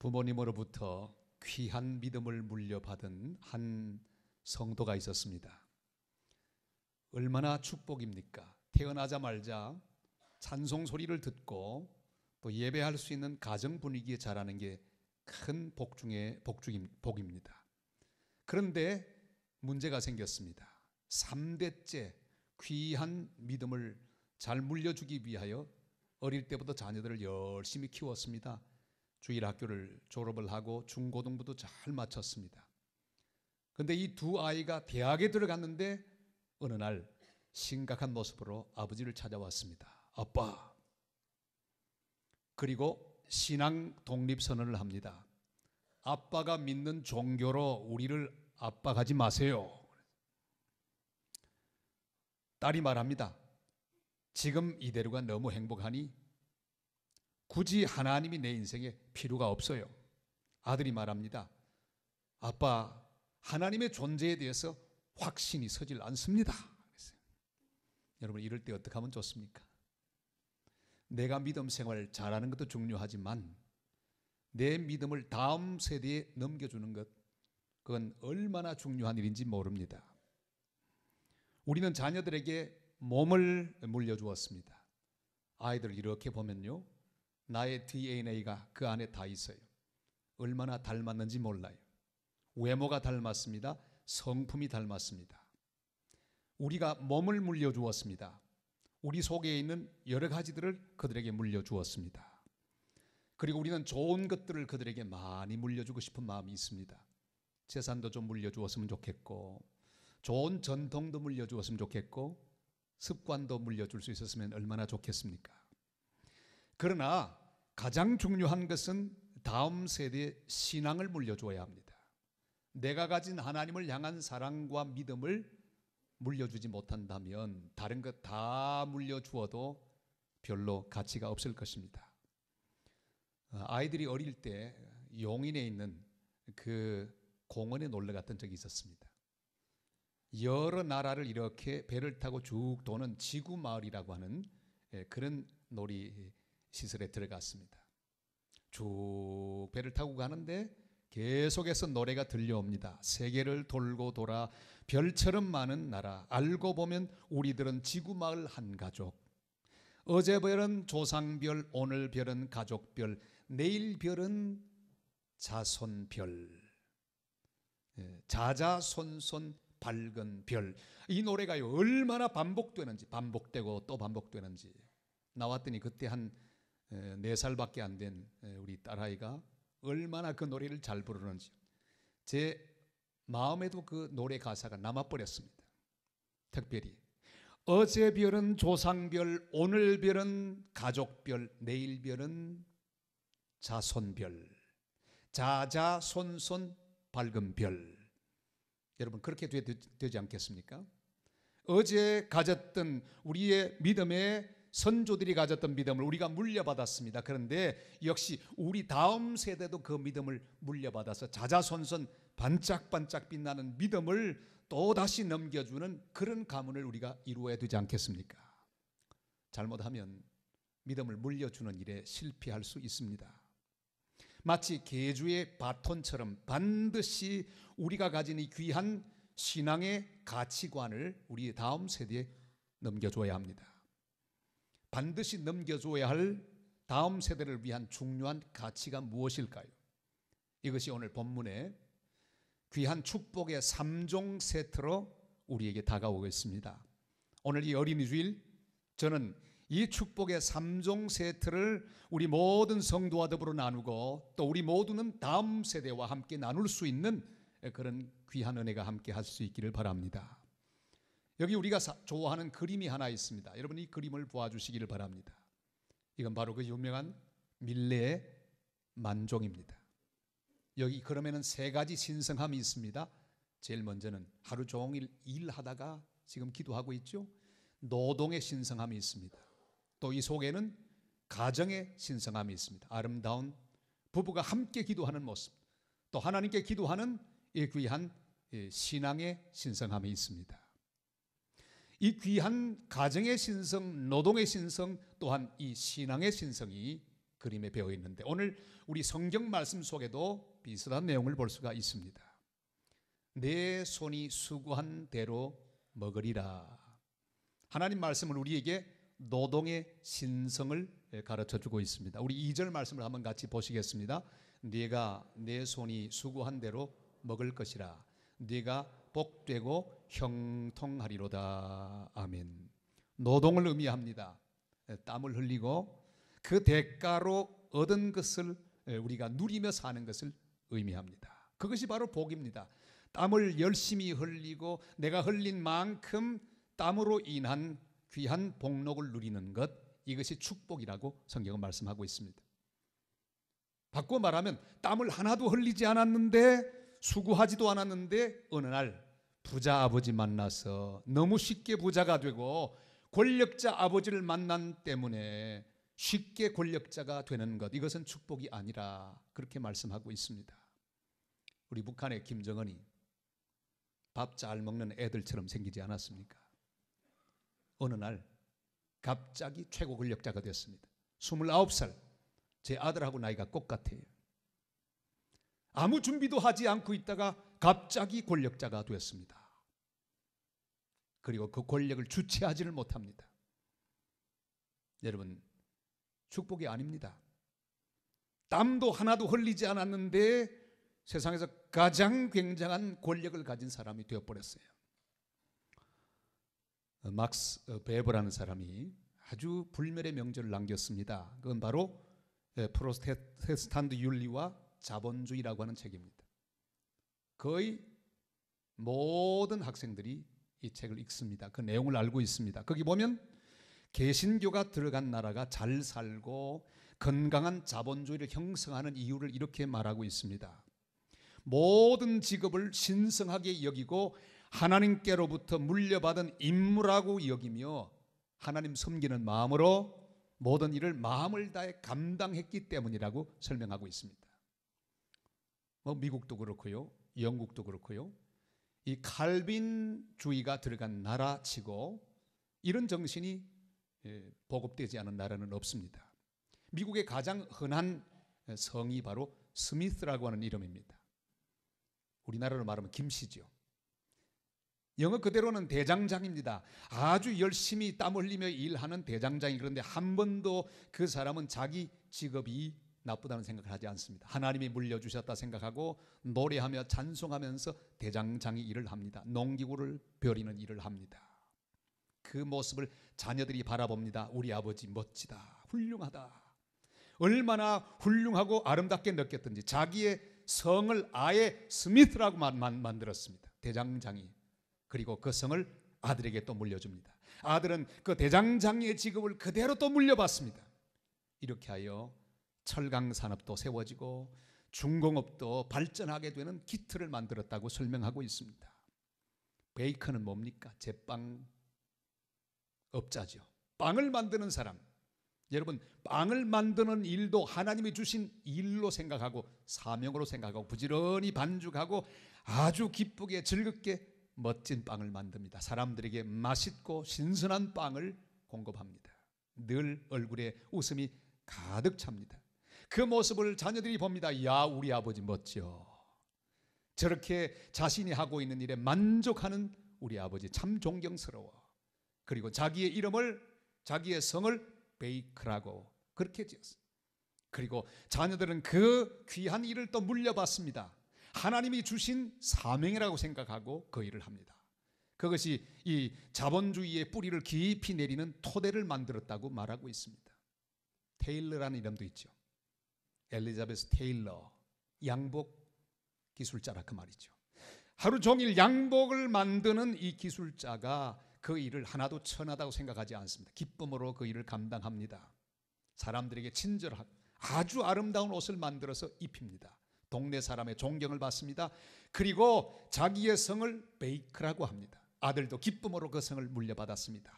부모님으로부터 귀한 믿음을 물려받은 한 성도가 있었습니다. 얼마나 축복입니까? 태어나자마자 찬송 소리를 듣고 또 예배할 수 있는 가정 분위기에 자라는 게 큰 복 중에 복입니다. 그런데 문제가 생겼습니다. 3대째 귀한 믿음을 잘 물려주기 위하여 어릴 때부터 자녀들을 열심히 키웠습니다. 주일학교를 졸업을 하고 중고등부도 잘 마쳤습니다. 그런데 이 두 아이가 대학에 들어갔는데 어느 날 심각한 모습으로 아버지를 찾아왔습니다. 아빠. 그리고 신앙 독립선언을 합니다. 아빠가 믿는 종교로 우리를 압박하지 마세요. 딸이 말합니다. 지금 이대로가 너무 행복하니 굳이 하나님이 내 인생에 필요가 없어요. 아들이 말합니다. 아빠, 하나님의 존재에 대해서 확신이 서질 않습니다. 여러분, 이럴 때 어떻게 하면 좋습니까? 내가 믿음 생활 잘하는 것도 중요하지만 내 믿음을 다음 세대에 넘겨주는 것, 그건 얼마나 중요한 일인지 모릅니다. 우리는 자녀들에게 몸을 물려주었습니다. 아이들 이렇게 보면요, 나의 DNA가 그 안에 다 있어요. 얼마나 닮았는지 몰라요. 외모가 닮았습니다. 성품이 닮았습니다. 우리가 몸을 물려주었습니다. 우리 속에 있는 여러 가지들을 그들에게 물려주었습니다. 그리고 우리는 좋은 것들을 그들에게 많이 물려주고 싶은 마음이 있습니다. 재산도 좀 물려주었으면 좋겠고, 좋은 전통도 물려주었으면 좋겠고, 습관도 물려줄 수 있었으면 얼마나 좋겠습니까? 그러나 가장 중요한 것은 다음 세대에 신앙을 물려줘야 합니다. 내가 가진 하나님을 향한 사랑과 믿음을 물려주지 못한다면 다른 것 다 물려주어도 별로 가치가 없을 것입니다. 아이들이 어릴 때 용인에 있는 그 공원에 놀러 갔던 적이 있었습니다. 여러 나라를 이렇게 배를 타고 쭉 도는 지구마을이라고 하는 그런 놀이 시설에 들어갔습니다. 쭉 배를 타고 가는데 계속해서 노래가 들려옵니다. 세계를 돌고 돌아 별처럼 많은 나라, 알고 보면 우리들은 지구마을 한 가족. 어제 별은 조상별, 오늘 별은 가족별, 내일 별은 자손별. 자자손손 밝은 별. 이 노래가 얼마나 반복되는지, 반복되고 또 반복되는지. 나왔더니 그때 한 4살밖에 안 된 우리 딸아이가 얼마나 그 노래를 잘 부르는지 제 마음에도 그 노래 가사가 남아버렸습니다. 특별히 어제 별은 조상별, 오늘 별은 가족별, 내일 별은 자손별, 자자손손 밝은 별. 여러분, 그렇게 되지 않겠습니까? 어제 가졌던 우리의 믿음의 선조들이 가졌던 믿음을 우리가 물려받았습니다. 그런데 역시 우리 다음 세대도 그 믿음을 물려받아서 자자손손 반짝반짝 빛나는 믿음을 또다시 넘겨주는 그런 가문을 우리가 이루어야 되지 않겠습니까? 잘못하면 믿음을 물려주는 일에 실패할 수 있습니다. 마치 계주의 바톤처럼 반드시 우리가 가진 이 귀한 신앙의 가치관을 우리 다음 세대에 넘겨줘야 합니다. 반드시 넘겨줘야 할 다음 세대를 위한 중요한 가치가 무엇일까요? 이것이 오늘 본문의 귀한 축복의 3종 세트로 우리에게 다가오고 있습니다. 오늘 이 어린이 주일 저는 이 축복의 3종 세트를 우리 모든 성도와 더불어 나누고 또 우리 모두는 다음 세대와 함께 나눌 수 있는 그런 귀한 은혜가 함께 할 수 있기를 바랍니다. 여기 우리가 좋아하는 그림이 하나 있습니다. 여러분, 이 그림을 보아주시기를 바랍니다. 이건 바로 그 유명한 밀레의 만종입니다. 여기 그러면은 3가지 신성함이 있습니다. 제일 먼저는 하루 종일 일하다가 지금 기도하고 있죠. 노동의 신성함이 있습니다. 또 이 속에는 가정의 신성함이 있습니다. 아름다운 부부가 함께 기도하는 모습, 또 하나님께 기도하는 이 귀한 신앙의 신성함이 있습니다. 이 귀한 가정의 신성, 노동의 신성, 또한 이 신앙의 신성이 그림에 배어 있는데 오늘 우리 성경 말씀 속에도 비슷한 내용을 볼 수가 있습니다. 내 손이 수고한 대로 먹으리라. 하나님 말씀은 우리에게 노동의 신성을 가르쳐주고 있습니다. 우리 2절 말씀을 한번 같이 보시겠습니다. 네가 내 손이 수고한 대로 먹을 것이라. 네가 복되고 형통하리로다. 아멘. 노동을 의미합니다. 땀을 흘리고 그 대가로 얻은 것을 우리가 누리며 사는 것을 의미합니다. 그것이 바로 복입니다. 땀을 열심히 흘리고 내가 흘린 만큼 땀으로 인한 귀한 복록을 누리는 것, 이것이 축복이라고 성경은 말씀하고 있습니다. 바꿔 말하면 땀을 하나도 흘리지 않았는데, 수고하지도 않았는데 어느 날 부자 아버지 만나서 너무 쉽게 부자가 되고 권력자 아버지를 만난 때문에 쉽게 권력자가 되는 것, 이것은 축복이 아니라 그렇게 말씀하고 있습니다. 우리 북한의 김정은이 밥 잘 먹는 애들처럼 생기지 않았습니까? 어느 날 갑자기 최고 권력자가 됐습니다. 29살. 제 아들하고 나이가 똑같아요. 아무 준비도 하지 않고 있다가 갑자기 권력자가 되었습니다. 그리고 그 권력을 주체하지를 못합니다. 여러분, 축복이 아닙니다. 땀도 하나도 흘리지 않았는데 세상에서 가장 굉장한 권력을 가진 사람이 되어버렸어요. 막스 베버라는 사람이 아주 불멸의 명제를 남겼습니다. 그건 바로 프로테스탄트 윤리와 자본주의라고 하는 책입니다. 거의 모든 학생들이 이 책을 읽습니다. 그 내용을 알고 있습니다. 거기 보면 개신교가 들어간 나라가 잘 살고 건강한 자본주의를 형성하는 이유를 이렇게 말하고 있습니다. 모든 직업을 신성하게 여기고 하나님께로부터 물려받은 임무라고 여기며 하나님 섬기는 마음으로 모든 일을 마음을 다해 감당했기 때문이라고 설명하고 있습니다. 미국도 그렇고요, 영국도 그렇고요, 이 칼빈주의가 들어간 나라치고 이런 정신이 보급되지 않은 나라는 없습니다. 미국의 가장 흔한 성이 바로 스미스라고 하는 이름입니다. 우리나라로 말하면 김씨죠. 영어 그대로는 대장장입니다. 아주 열심히 땀 흘리며 일하는 대장장이. 그런데 한 번도 그 사람은 자기 직업이 나쁘다는 생각을 하지 않습니다. 하나님이 물려주셨다 생각하고 노래하며 찬송하면서 대장장이 일을 합니다. 농기구를 벼리는 일을 합니다. 그 모습을 자녀들이 바라봅니다. 우리 아버지 멋지다, 훌륭하다. 얼마나 훌륭하고 아름답게 느꼈던지 자기의 성을 아예 스미스라고 만들었습니다. 대장장이. 그리고 그 성을 아들에게 또 물려줍니다. 아들은 그 대장장이의 직업을 그대로 또 물려받습니다. 이렇게 하여 철강 산업도 세워지고 중공업도 발전하게 되는 기틀을 만들었다고 설명하고 있습니다. 베이컨은 뭡니까? 제빵 업자죠. 빵을 만드는 사람. 여러분, 빵을 만드는 일도 하나님이 주신 일로 생각하고 사명으로 생각하고 부지런히 반죽하고 아주 기쁘게 즐겁게 멋진 빵을 만듭니다. 사람들에게 맛있고 신선한 빵을 공급합니다. 늘 얼굴에 웃음이 가득 찹니다. 그 모습을 자녀들이 봅니다. 야, 우리 아버지 멋져. 저렇게 자신이 하고 있는 일에 만족하는 우리 아버지 참 존경스러워. 그리고 자기의 이름을, 자기의 성을 베이크라고 그렇게 지었어요. 그리고 자녀들은 그 귀한 일을 또 물려받습니다. 하나님이 주신 사명이라고 생각하고 그 일을 합니다. 그것이 이 자본주의의 뿌리를 깊이 내리는 토대를 만들었다고 말하고 있습니다. 테일러라는 이름도 있죠. 엘리자베스 테일러, 양복 기술자라 그 말이죠. 하루 종일 양복을 만드는 이 기술자가 그 일을 하나도 천하다고 생각하지 않습니다. 기쁨으로 그 일을 감당합니다. 사람들에게 친절하고 아주 아름다운 옷을 만들어서 입힙니다. 동네 사람의 존경을 받습니다. 그리고 자기의 성을 베이크라고 합니다. 아들도 기쁨으로 그 성을 물려받았습니다.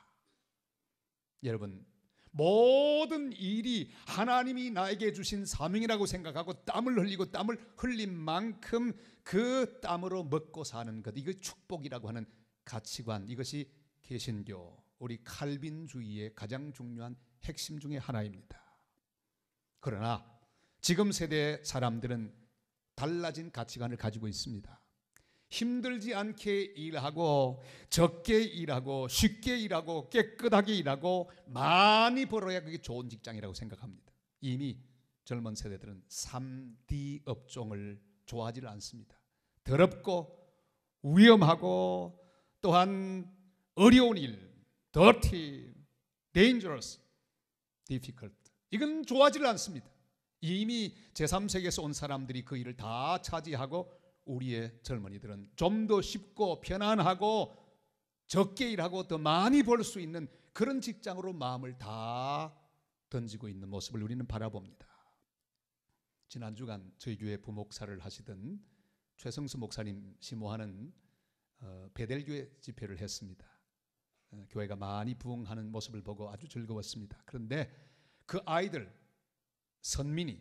여러분, 모든 일이 하나님이 나에게 주신 사명이라고 생각하고 땀을 흘리고 땀을 흘린 만큼 그 땀으로 먹고 사는 것, 이거 축복이라고 하는 가치관, 이것이 개신교, 우리 칼빈주의의 가장 중요한 핵심 중에 하나입니다. 그러나 지금 세대 사람들은 달라진 가치관을 가지고 있습니다. 힘들지 않게 일하고 적게 일하고 쉽게 일하고 깨끗하게 일하고 많이 벌어야 그게 좋은 직장이라고 생각합니다. 이미 젊은 세대들은 3D 업종을 좋아하지 않습니다. 더럽고 위험하고 또한 어려운 일, dirty, dangerous, difficult, 이건 좋아하지 않습니다. 이미 제3세계에서 온 사람들이 그 일을 다 차지하고 우리의 젊은이들은 좀 더 쉽고 편안하고 적게 일하고 더 많이 벌 수 있는 그런 직장으로 마음을 다 던지고 있는 모습을 우리는 바라봅니다. 지난 주간 저희 교회 부목사를 하시던 최성수 목사님 심호하는 베델교회 집회를 했습니다. 교회가 많이 부흥하는 모습을 보고 아주 즐거웠습니다. 그런데 그 아이들 선민이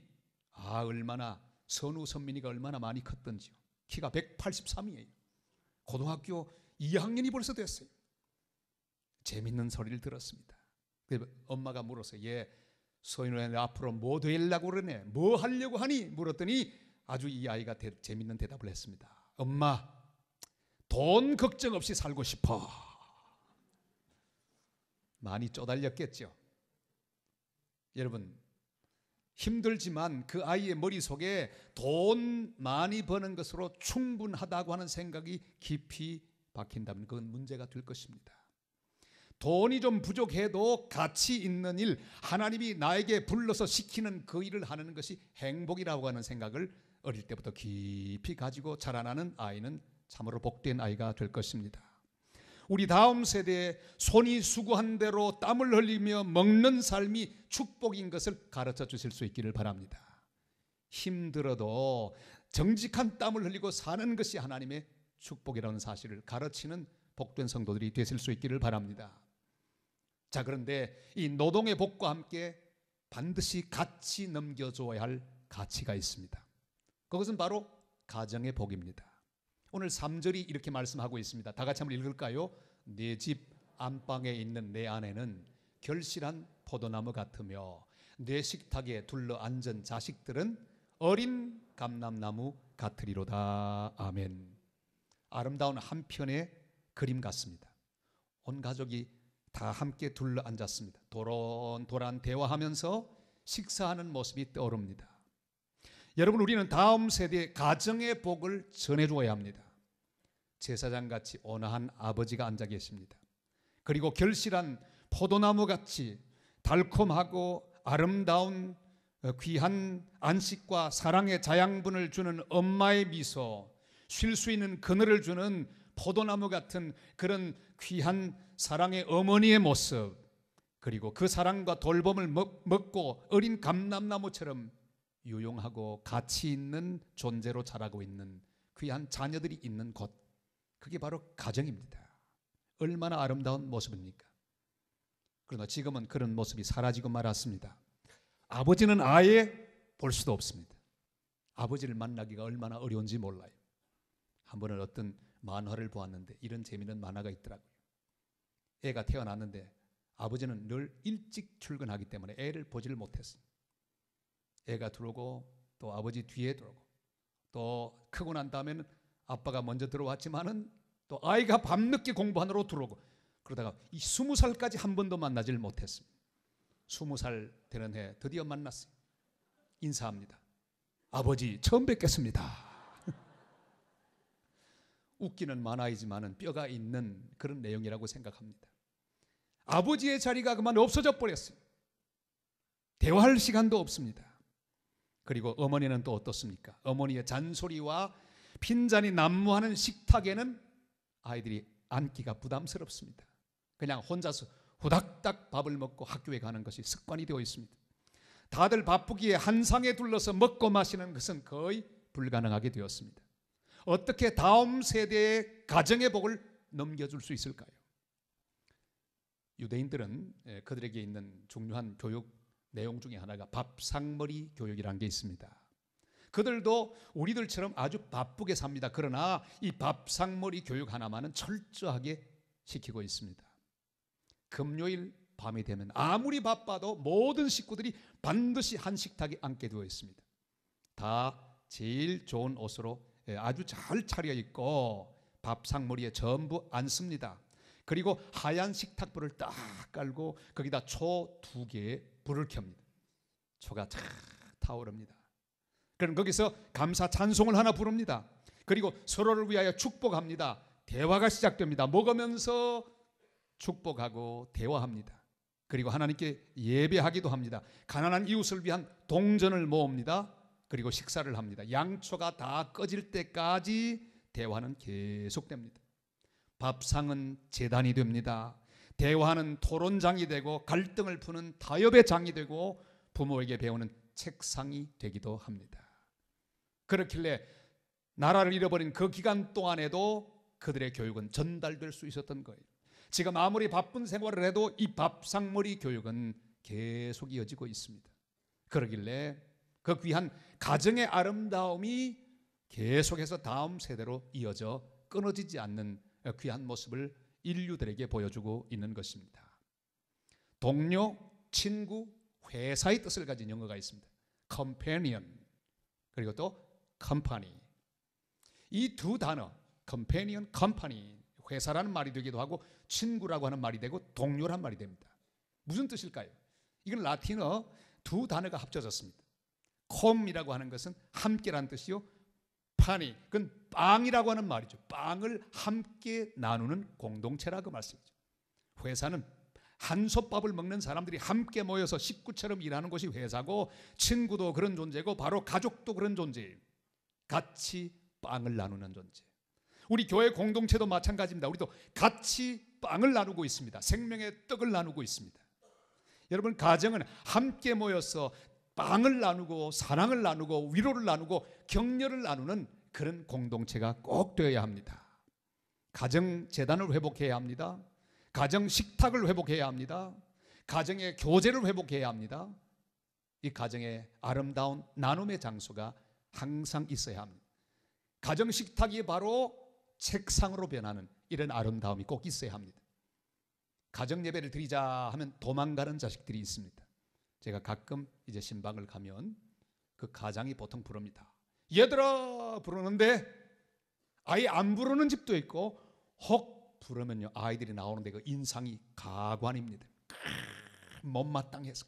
얼마나 선우 선민이가 얼마나 많이 컸던지요. 키가 183이에요. 고등학교 2학년이 벌써 됐어요. 재밌는 소리를 들었습니다. 엄마가 물었어요. 얘 소인우야 앞으로 뭐 되려고 그러네? 뭐 하려고 하니? 물었더니 아주 이 아이가 재밌는 대답을 했습니다. 엄마, 돈 걱정 없이 살고 싶어. 많이 쪼달렸겠죠. 여러분, 힘들지만 그 아이의 머릿속에 돈 많이 버는 것으로 충분하다고 하는 생각이 깊이 박힌다면 그건 문제가 될 것입니다. 돈이 좀 부족해도 가치 있는 일, 하나님이 나에게 불러서 시키는 그 일을 하는 것이 행복이라고 하는 생각을 어릴 때부터 깊이 가지고 자라나는 아이는 참으로 복된 아이가 될 것입니다. 우리 다음 세대에 손이 수고한 대로 땀을 흘리며 먹는 삶이 축복인 것을 가르쳐 주실 수 있기를 바랍니다. 힘들어도 정직한 땀을 흘리고 사는 것이 하나님의 축복이라는 사실을 가르치는 복된 성도들이 되실 수 있기를 바랍니다. 자, 그런데 이 노동의 복과 함께 반드시 같이 넘겨줘야 할 가치가 있습니다. 그것은 바로 가정의 복입니다. 오늘 3절이 이렇게 말씀하고 있습니다. 다 같이 한번 읽을까요? 내 집 안방에 있는 내 아내는 결실한 포도나무 같으며 내 식탁에 둘러 앉은 자식들은 어린 감람나무 같으리로다. 아멘. 아름다운 한 편의 그림 같습니다. 온 가족이 다 함께 둘러 앉았습니다. 도란도란 대화하면서 식사하는 모습이 떠오릅니다. 여러분, 우리는 다음 세대의 가정의 복을 전해주어야 합니다. 제사장같이 온화한 아버지가 앉아 계십니다. 그리고 결실한 포도나무같이 달콤하고 아름다운 귀한 안식과 사랑의 자양분을 주는 엄마의 미소, 쉴 수 있는 그늘을 주는 포도나무 같은 그런 귀한 사랑의 어머니의 모습, 그리고 그 사랑과 돌봄을 먹고 어린 감람나무처럼 유용하고 가치 있는 존재로 자라고 있는 귀한 자녀들이 있는 곳, 그게 바로 가정입니다. 얼마나 아름다운 모습입니까? 그러나 지금은 그런 모습이 사라지고 말았습니다. 아버지는 아예 볼 수도 없습니다. 아버지를 만나기가 얼마나 어려운지 몰라요. 한 번은 어떤 만화를 보았는데 이런 재미있는 만화가 있더라고요. 애가 태어났는데 아버지는 늘 일찍 출근하기 때문에 애를 보지를 못했어요. 애가 들어오고 또 아버지 뒤에 들어오고 또 크고 난 다음에는 아빠가 먼저 들어왔지만은 또 아이가 밤늦게 공부하느라고 들어오고 그러다가 이 20살까지 한 번도 만나질 못했습니다. 20살 되는 해 드디어 만났어요. 인사합니다. 아버지 처음 뵙겠습니다. 웃기는 만화이지만은 뼈가 있는 그런 내용이라고 생각합니다. 아버지의 자리가 그만 없어져 버렸어요. 대화할 시간도 없습니다. 그리고 어머니는 또 어떻습니까? 어머니의 잔소리와 핀잔이 난무하는 식탁에는 아이들이 앉기가 부담스럽습니다. 그냥 혼자서 후닥닥 밥을 먹고 학교에 가는 것이 습관이 되어 있습니다. 다들 바쁘기에 한 상에 둘러서 먹고 마시는 것은 거의 불가능하게 되었습니다. 어떻게 다음 세대의 가정의 복을 넘겨줄 수 있을까요? 유대인들은 그들에게 있는 중요한 교육 내용 중에 하나가 밥상머리 교육이라는 게 있습니다. 그들도 우리들처럼 아주 바쁘게 삽니다. 그러나 이 밥상머리 교육 하나만은 철저하게 시키고 있습니다. 금요일 밤이 되면 아무리 바빠도 모든 식구들이 반드시 한 식탁에 앉게 되어 있습니다. 다 제일 좋은 옷으로 아주 잘 차려 입고 밥상머리에 전부 앉습니다. 그리고 하얀 식탁불을 딱 깔고 거기다 초 2개에 불을 켭니다. 초가 쫙 타오릅니다. 그럼 거기서 감사 찬송을 하나 부릅니다. 그리고 서로를 위하여 축복합니다. 대화가 시작됩니다. 먹으면서 축복하고 대화합니다. 그리고 하나님께 예배하기도 합니다. 가난한 이웃을 위한 동전을 모읍니다. 그리고 식사를 합니다. 양초가 다 꺼질 때까지 대화는 계속됩니다. 밥상은 제단이 됩니다. 대화는 토론장이 되고 갈등을 푸는 타협의 장이 되고 부모에게 배우는 책상이 되기도 합니다. 그렇길래 나라를 잃어버린 그 기간 동안에도 그들의 교육은 전달될 수 있었던 거예요. 지금 아무리 바쁜 생활을 해도 이 밥상머리 교육은 계속 이어지고 있습니다. 그러길래 그 귀한 가정의 아름다움이 계속해서 다음 세대로 이어져 끊어지지 않는 귀한 모습을 인류들에게 보여주고 있는 것입니다. 동료, 친구, 회사의 뜻을 가진 영어가 있습니다. companion 그리고 또 company. 이 두 단어 companion, company 회사라는 말이 되기도 하고 친구라고 하는 말이 되고 동료란 말이 됩니다. 무슨 뜻일까요? 이건 라틴어 두 단어가 합쳐졌습니다. com이라고 하는 것은 함께란 뜻이요, 파니 그건 빵이라고 하는 말이죠. 빵을 함께 나누는 공동체라고 말씀이죠. 회사는 한솥밥을 먹는 사람들이 함께 모여서 식구처럼 일하는 곳이 회사고, 친구도 그런 존재고 바로 가족도 그런 존재예요. 같이 빵을 나누는 존재. 우리 교회 공동체도 마찬가지입니다. 우리도 같이 빵을 나누고 있습니다. 생명의 떡을 나누고 있습니다. 여러분, 가정은 함께 모여서 빵을 나누고 사랑을 나누고 위로를 나누고 격려를 나누는 그런 공동체가 꼭 되어야 합니다. 가정재단을 회복해야 합니다. 가정 식탁을 회복해야 합니다. 가정의 교제를 회복해야 합니다. 이 가정의 아름다운 나눔의 장소가 항상 있어야 합니다. 가정 식탁이 바로 책상으로 변하는 이런 아름다움이 꼭 있어야 합니다. 가정 예배를 드리자 하면 도망가는 자식들이 있습니다. 제가 가끔 이제 신방을 가면 그 가장이 보통 부릅니다. 얘들아 부르는데 아예 안 부르는 집도 있고, 혹 부르면요 아이들이 나오는데 그 인상이 가관입니다. 못마땅해서.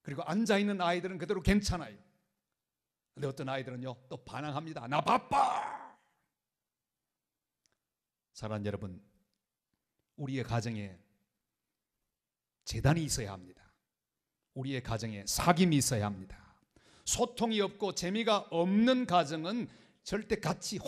그리고 앉아있는 아이들은 그대로 괜찮아요. 근데 어떤 아이들은요 또 반항합니다. 나 바빠. 사랑하는 여러분, 우리의 가정에 재단이 있어야 합니다. 우리의 가정에 사귐이 있어야 합니다. 소통이 없고 재미가 없는 가정은 절대 같이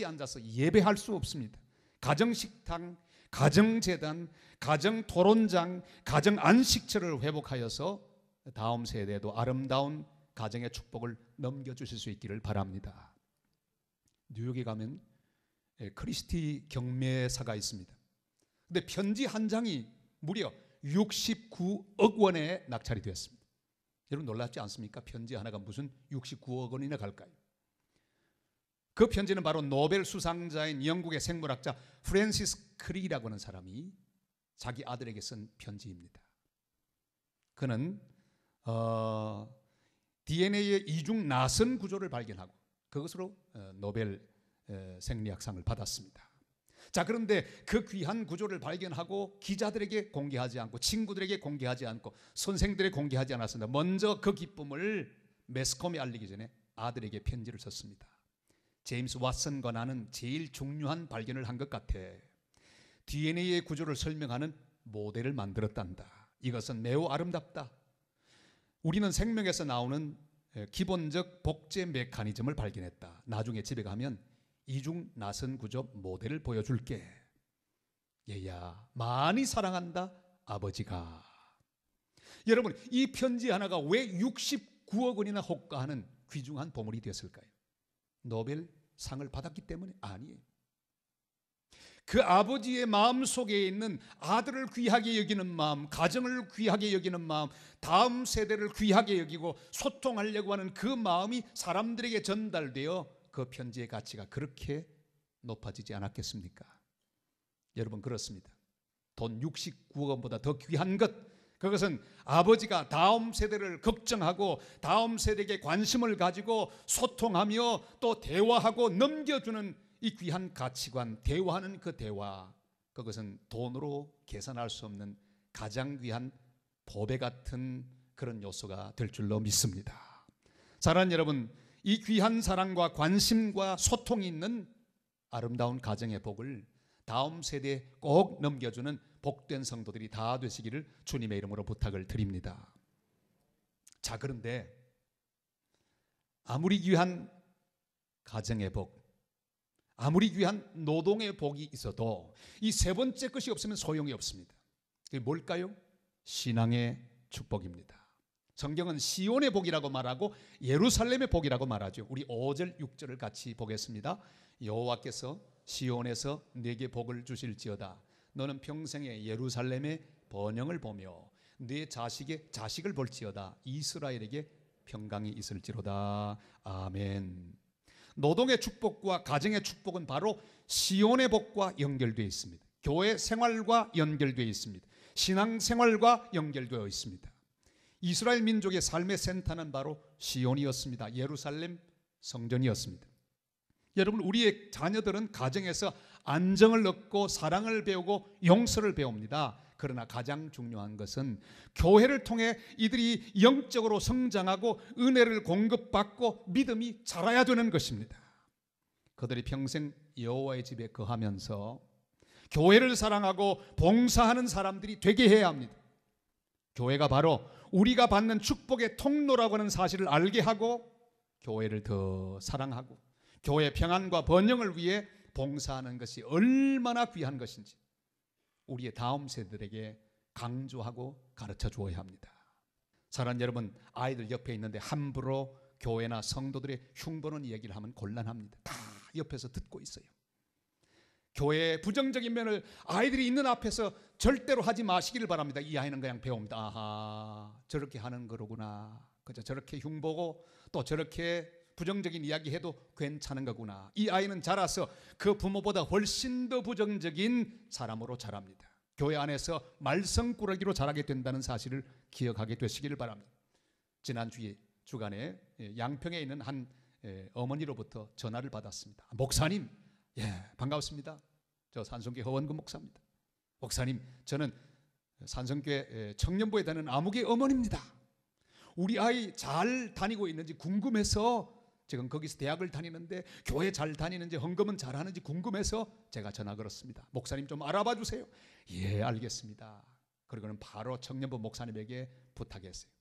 앉아서 예배할 수 없습니다. 가정식당, 가정재단, 가정토론장, 가정안식처를 회복하여서 다음 세대에도 아름다운 가정의 축복을 넘겨주실 수 있기를 바랍니다. 뉴욕에 가면 크리스티 경매사가 있습니다. 근데 편지 한 장이 무려 69억 원에 낙찰이 되었습니다. 여러분 놀랍지 않습니까? 편지 하나가 무슨 69억 원이나 갈까요? 그 편지는 바로 노벨 수상자인 영국의 생물학자 프랜시스 크리라고 하는 사람이 자기 아들에게 쓴 편지입니다. 그는 DNA의 이중 나선 구조를 발견하고 그것으로 노벨 생리학상을 받았습니다. 자, 그런데 그 귀한 구조를 발견하고 기자들에게 공개하지 않고 친구들에게 공개하지 않고 선생들에게 공개하지 않았습니다. 먼저 그 기쁨을 매스컴에 알리기 전에 아들에게 편지를 썼습니다. 제임스 왓슨과 나는 제일 중요한 발견을 한 것 같아. DNA의 구조를 설명하는 모델을 만들었단다. 이것은 매우 아름답다. 우리는 생명에서 나오는 기본적 복제 메커니즘을 발견했다. 나중에 집에 가면 이중 나선 구조 모델을 보여줄게. 얘야, 많이 사랑한다 아버지가. 여러분, 이 편지 하나가 왜 69억 원이나 호가하는 귀중한 보물이 되었을까요? 노벨상을 받았기 때문에? 아니에요. 그 아버지의 마음속에 있는 아들을 귀하게 여기는 마음, 가정을 귀하게 여기는 마음, 다음 세대를 귀하게 여기고 소통하려고 하는 그 마음이 사람들에게 전달되어 그 편지의 가치가 그렇게 높아지지 않았겠습니까? 여러분, 그렇습니다. 돈 69억 원보다 더 귀한 것, 그것은 아버지가 다음 세대를 걱정하고 다음 세대에게 관심을 가지고 소통하며 또 대화하고 넘겨주는 이 귀한 가치관, 대화하는 그 대화, 그것은 돈으로 계산할 수 없는 가장 귀한 보배 같은 그런 요소가 될 줄로 믿습니다. 사랑하는 여러분, 이 귀한 사랑과 관심과 소통이 있는 아름다운 가정의 복을 다음 세대에 꼭 넘겨주는 복된 성도들이 다 되시기를 주님의 이름으로 부탁을 드립니다. 자, 그런데 아무리 귀한 가정의 복, 아무리 귀한 노동의 복이 있어도 이 세 번째 것이 없으면 소용이 없습니다. 그게 뭘까요? 신앙의 축복입니다. 성경은 시온의 복이라고 말하고 예루살렘의 복이라고 말하죠. 우리 5절 6절을 같이 보겠습니다. 여호와께서 시온에서 네게 복을 주실지어다. 너는 평생에 예루살렘의 번영을 보며 네 자식의 자식을 볼지어다. 이스라엘에게 평강이 있을지로다. 아멘. 노동의 축복과 가정의 축복은 바로 시온의 복과 연결되어 있습니다. 교회 생활과 연결되어 있습니다. 신앙생활과 연결되어 있습니다. 이스라엘 민족의 삶의 센터는 바로 시온이었습니다. 예루살렘 성전이었습니다. 여러분, 우리의 자녀들은 가정에서 안정을 얻고 사랑을 배우고 용서를 배웁니다. 그러나 가장 중요한 것은 교회를 통해 이들이 영적으로 성장하고 은혜를 공급받고 믿음이 자라야 되는 것입니다. 그들이 평생 여호와의 집에 거하면서 교회를 사랑하고 봉사하는 사람들이 되게 해야 합니다. 교회가 바로 우리가 받는 축복의 통로라고 하는 사실을 알게 하고 교회를 더 사랑하고 교회 평안과 번영을 위해 봉사하는 것이 얼마나 귀한 것인지 우리의 다음 세대들에게 강조하고 가르쳐 주어야 합니다. 사랑하는 여러분, 아이들 옆에 있는데 함부로 교회나 성도들의 흉보는 이야기를 하면 곤란합니다. 다 옆에서 듣고 있어요. 교회의 부정적인 면을 아이들이 있는 앞에서 절대로 하지 마시기를 바랍니다. 이 아이는 그냥 배웁니다. 아하, 저렇게 하는 거로구나. 그저 저렇게 흉보고 또 저렇게 부정적인 이야기해도 괜찮은 거구나. 이 아이는 자라서 그 부모보다 훨씬 더 부정적인 사람으로 자랍니다. 교회 안에서 말썽꾸러기로 자라게 된다는 사실을 기억하게 되시기를 바랍니다. 지난 주간에 양평에 있는 한 어머니로부터 전화를 받았습니다. 목사님, 반갑습니다. 저 산성교회 허원근 목사입니다. 목사님, 저는 산성교회 청년부에 다니는 아무개 어머니입니다. 우리 아이 잘 다니고 있는지 궁금해서 지금 거기서 대학을 다니는데 교회 잘 다니는지 헌금은 잘하는지 궁금해서 제가 전화 걸었습니다. 목사님 좀 알아봐 주세요. 예, 알겠습니다. 그리고는 바로 청년부 목사님에게 부탁했어요.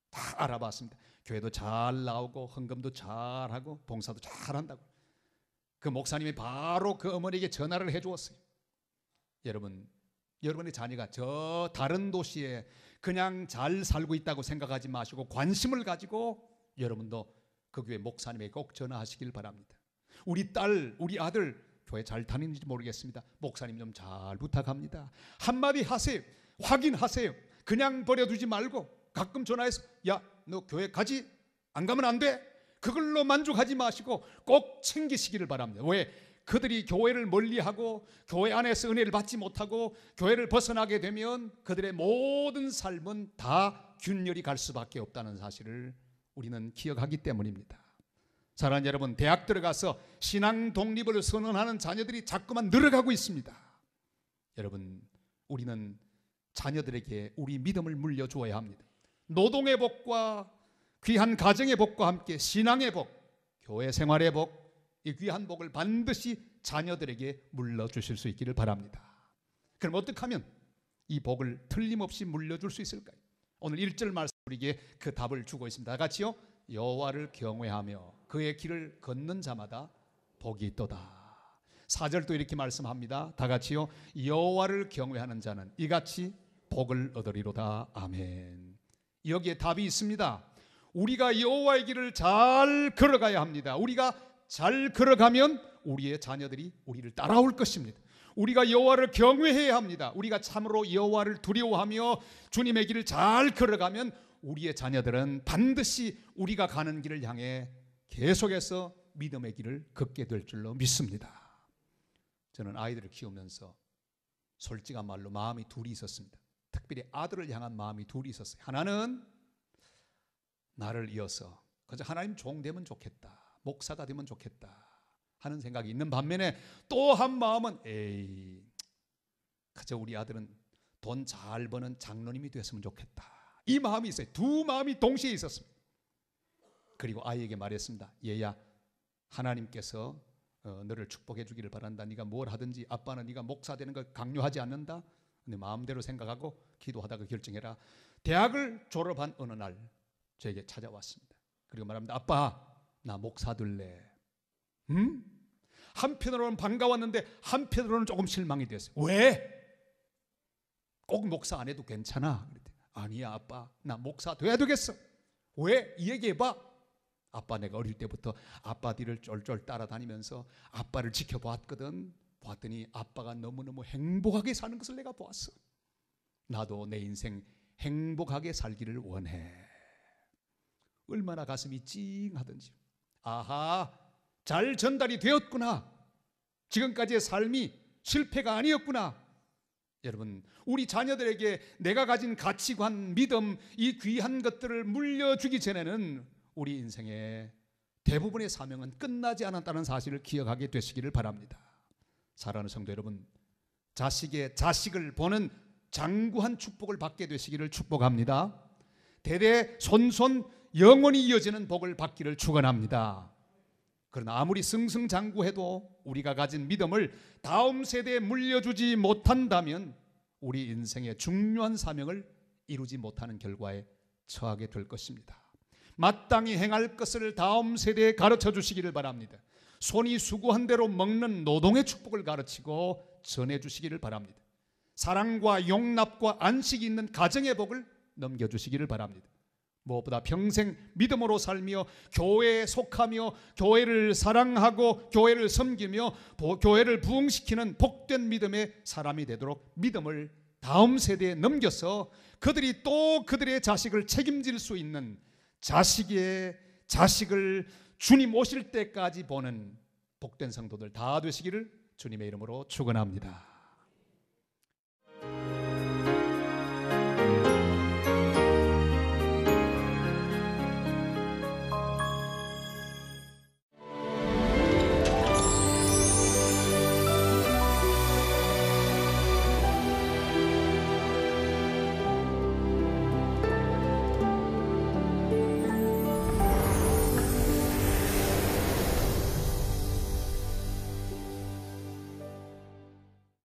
다 알아봤습니다. 교회도 잘 나오고 헌금도 잘하고 봉사도 잘한다고. 그 목사님이 바로 그 어머니에게 전화를 해주었어요. 여러분의 자녀가 저 다른 도시에 그냥 잘 살고 있다고 생각하지 마시고 관심을 가지고 여러분도 그 교회 목사님에게 꼭 전화하시길 바랍니다. 우리 딸, 우리 아들 교회 잘 다니는지 모르겠습니다. 목사님 좀 잘 부탁합니다. 한마디 하세요. 확인하세요. 그냥 버려두지 말고 가끔 전화해서 야, 너 교회 가지? 안 가면 안 돼? 그걸로 만족하지 마시고 꼭 챙기시기를 바랍니다. 왜? 그들이 교회를 멀리하고 교회 안에서 은혜를 받지 못하고 교회를 벗어나게 되면 그들의 모든 삶은 다 균열이 갈 수밖에 없다는 사실을 우리는 기억하기 때문입니다. 사랑하는 여러분, 대학 들어가서 신앙 독립을 선언하는 자녀들이 자꾸만 늘어가고 있습니다. 여러분, 우리는 자녀들에게 우리 믿음을 물려주어야 합니다. 노동의 복과 귀한 가정의 복과 함께 신앙의 복, 교회 생활의 복, 이 귀한 복을 반드시 자녀들에게 물려주실 수 있기를 바랍니다. 그럼 어떻게 하면 이 복을 틀림없이 물려줄 수 있을까요? 오늘 1절 말씀 우리에게 그 답을 주고 있습니다. 다 같이요. 여호와를 경외하며 그의 길을 걷는 자마다 복이 있도다. 4절도 이렇게 말씀합니다. 다 같이요. 여호와를 경외하는 자는 이같이 복을 얻으리로다. 아멘. 여기에 답이 있습니다. 우리가 여호와의 길을 잘 걸어가야 합니다. 우리가 잘 걸어가면 우리의 자녀들이 우리를 따라올 것입니다. 우리가 여호와를 경외해야 합니다. 우리가 참으로 여호와를 두려워하며 주님의 길을 잘 걸어가면 우리의 자녀들은 반드시 우리가 가는 길을 향해 계속해서 믿음의 길을 걷게 될 줄로 믿습니다. 저는 아이들을 키우면서 솔직한 말로 마음이 둘이 있었습니다. 특별히 아들을 향한 마음이 둘이 있었어요. 하나는 나를 이어서 그저 하나님 종 되면 좋겠다, 목사가 되면 좋겠다 하는 생각이 있는 반면에 또 한 마음은 에이, 그저 우리 아들은 돈 잘 버는 장로님이 됐으면 좋겠다, 이 마음이 있어요. 두 마음이 동시에 있었습니다. 그리고 아이에게 말했습니다. 얘야, 하나님께서 너를 축복해 주기를 바란다. 네가 뭘 하든지 아빠는 네가 목사 되는 걸 강요하지 않는다. 네 마음대로 생각하고 기도하다가 결정해라. 대학을 졸업한 어느 날 저에게 찾아왔습니다. 그리고 말합니다. 아빠, 나 목사 될래. 한편으로는 반가웠는데 한편으로는 조금 실망이 됐어요. 왜? 꼭 목사 안 해도 괜찮아. 그랬더니, 아니야 아빠, 나 목사 돼야 되겠어. 왜? 얘기해봐. 아빠, 내가 어릴 때부터 아빠 뒤를 쫄쫄 따라다니면서 아빠를 지켜보았거든. 보았더니 아빠가 너무너무 행복하게 사는 것을 내가 보았어. 나도 내 인생 행복하게 살기를 원해. 얼마나 가슴이 찡하던지. 아하, 잘 전달이 되었구나. 지금까지의 삶이 실패가 아니었구나. 여러분, 우리 자녀들에게 내가 가진 가치관, 믿음, 이 귀한 것들을 물려주기 전에는 우리 인생의 대부분의 사명은 끝나지 않았다는 사실을 기억하게 되시기를 바랍니다. 사랑하는 성도 여러분, 자식의 자식을 보는 장구한 축복을 받게 되시기를 축복합니다. 대대 손손 영원히 이어지는 복을 받기를 축원합니다. 그러나 아무리 승승장구해도 우리가 가진 믿음을 다음 세대에 물려주지 못한다면 우리 인생의 중요한 사명을 이루지 못하는 결과에 처하게 될 것입니다. 마땅히 행할 것을 다음 세대에 가르쳐 주시기를 바랍니다. 손이 수고한 대로 먹는 노동의 축복을 가르치고 전해주시기를 바랍니다. 사랑과 용납과 안식이 있는 가정의 복을 넘겨주시기를 바랍니다. 무엇보다 평생 믿음으로 살며 교회에 속하며 교회를 사랑하고 교회를 섬기며 교회를 부흥시키는 복된 믿음의 사람이 되도록 믿음을 다음 세대에 넘겨서 그들이 또 그들의 자식을 책임질 수 있는 자식의 자식을 주님 오실 때까지 보는 복된 성도들 다 되시기를 주님의 이름으로 축원합니다.